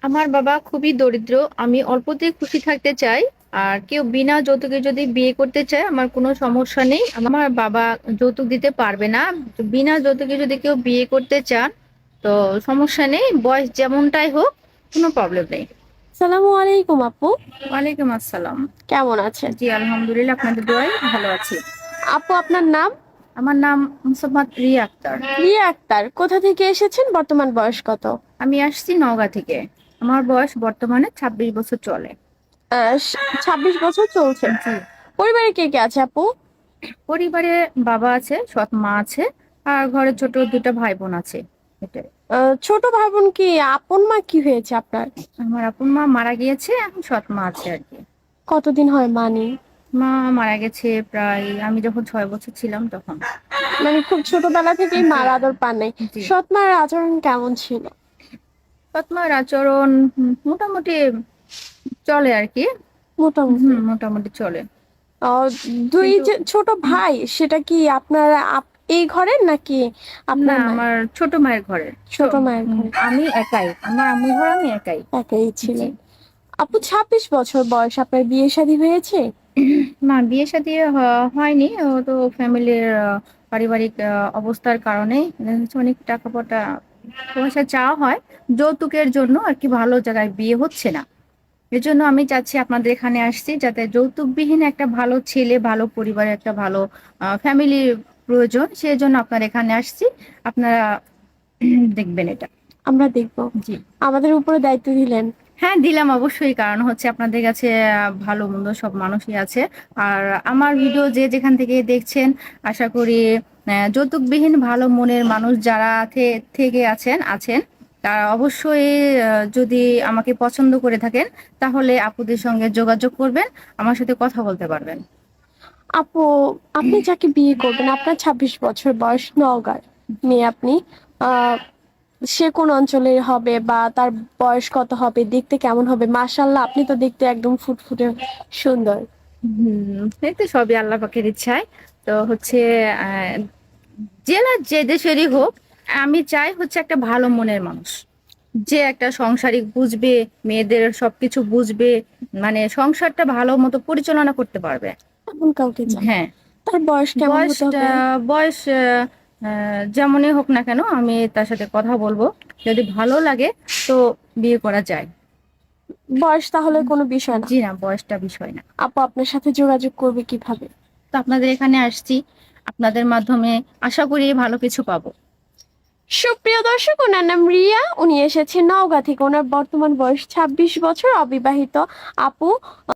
আমার বাবা খুবই দরিদ্র। আমি অল্পতেই খুশি থাকতে চাই। আর কেউ বিনা যৌতুকে যদি বিয়ে করতে চায় আমার কোনো সমস্যা নেই। আমার বাবা যৌতুক দিতে পারবে না। বিনা যৌতুকে যদি কেউ বিয়ে করতে চান তো সমস্যা নেই, বয়স যেমনটাই হোক, কোনো প্রবলেম নেই। সালামু আলাইকুম আপু। ওয়ালাইকুম আসসালাম। কেমন আছেন? জি আলহামদুলিল্লাহ, আপনাদের দোয়ায় ভালো আছি। আপু, আপনার নাম? আমার নাম মুসাম্মদ রিয়া আক্তার। রিয়া আক্তার। কোথা থেকে এসেছেন? বর্তমান বয়স কত? আমি আসছি নওগাঁ থেকে। আমার বয়স বর্তমানে 26 বছর চলে। 26 বছর চলছে। জি। পরিবারে কে কে আছে আপু? পরিবারে বাবা আছে, সৎ মা আছে, আর ঘরে ছোট দুটো ভাই বোন আছে। এটাই। ছোট ভাই বোন কি? আপন মা কি হয়েছে আপনার? আমার আপন মা মারা গিয়েছে, এখন সৎ মা আছে আর কি। কতদিন হয় মানি? মা মারা গেছে প্রায় আমি যখন 6 বছর ছিলাম তখন। মানে খুব ছোটবেলা থেকেই জি। মার আদর পান নাই। জি। সৎ মার আচরণ কেমন ছিল? সৎ মার আচরণ মোটামুটি চলে আর কি। মোটামুটি। মোটামুটি চলে। আহ, দুই কিন্তু যে ছোট ভাই, সেটা কি আপনার এই ঘরের নাকি না, আপনার মায়ের? আমার ছোট মায়ের ঘরে। ছোট মায়ের ঘরে আমি একাই, আমার আম্মুর ঘর আমি একাই। একাই জি। ছিলেন? আপু, 26 বছর বয়স, আপনার বিয়ে শাদী হয়েছে? না, বিয়ে শাদী হয়নি। ও তো ফ্যামিলির পারিবারিক অবস্থার কারণে অনেক টাকা পয়সা চাওয়া হয় যৌতুকের জন্য আর কি, ভালো জায়গায় বিয়ে হচ্ছে না। এর জন্য আমি চাচ্ছি আপনাদের এখানে আসছি, যাতে যৌতুকবিহীন একটা ভালো ছেলে, ভালো পরিবারের একটা ভালো ফ্যামিলির প্রয়োজন, সেই জন্য আপনার এখানে আসছি। আপনারা দেখবেন এটা। আমরা দেখব। জি। আমাদের উপরে দায়িত্ব দিলেন। হ্যাঁ দিলাম অবশ্যই, কারণ হচ্ছে আপনাদের কাছে ভালো মন্দ সব মানুষই আছে। আর আমার ভিডিও যে যেখান থেকে দেখছেন, আশা করি যৌতুকবিহীন ভালো মনের মানুষ যারা থেকে আছেন তারা অবশ্যই যদি আমাকে পছন্দ করে থাকেন তাহলে আপুদের সঙ্গে যোগাযোগ করবেন, আমার সাথে কথা বলতে পারবেন। আপু, আপনি যাকে বিয়ে করবেন, আপনার 26 বছর বয়স, নওগাঁর মেয়ে আপনি। আহ সে কোন অঞ্চলের হবে বা তার বয়স কত হবে, দেখতে কেমন হবে? মাশাআল্লাহ, আপনি তো দেখতে একদম ফুটফুটে সুন্দর। এই তো সবই আল্লাহ পাকের ইচ্ছায়। তো হচ্ছে আহ জেলা যে দেশেরই হোক, আমি চাই হচ্ছে একটা ভালো মনের মানুষ, যে একটা সংসারিক বুঝবে, মেয়েদের সবকিছু বুঝবে, মানে সংসারটা ভালো মতো পরিচালনা করতে পারবে। এমন কাউকে চান? হ্যাঁ। তার বয়স কেমন হতে বয়সটা হবে? বয়স যেমনই হোক না কেন, আমি তার সাথে কথা বলবো। যদি ভালো লাগে তো বিয়ে করা যায়। বয়স তাহলে কোনো বিষয় না? জি না, বয়সটা বিষয় না। আপু, আপনার সাথে যোগাযোগ করবে কিভাবে? তো আপনাদের এখানে আসছি, আপনাদের মাধ্যমে আশা করি ভালো কিছু পাবো। সুপ্রিয় দর্শক, ওনার নাম রিয়া। উনি এসেছেন নওগাঁ থেকে। ওনার বর্তমান বয়স 26 বছর, অবিবাহিত। আপু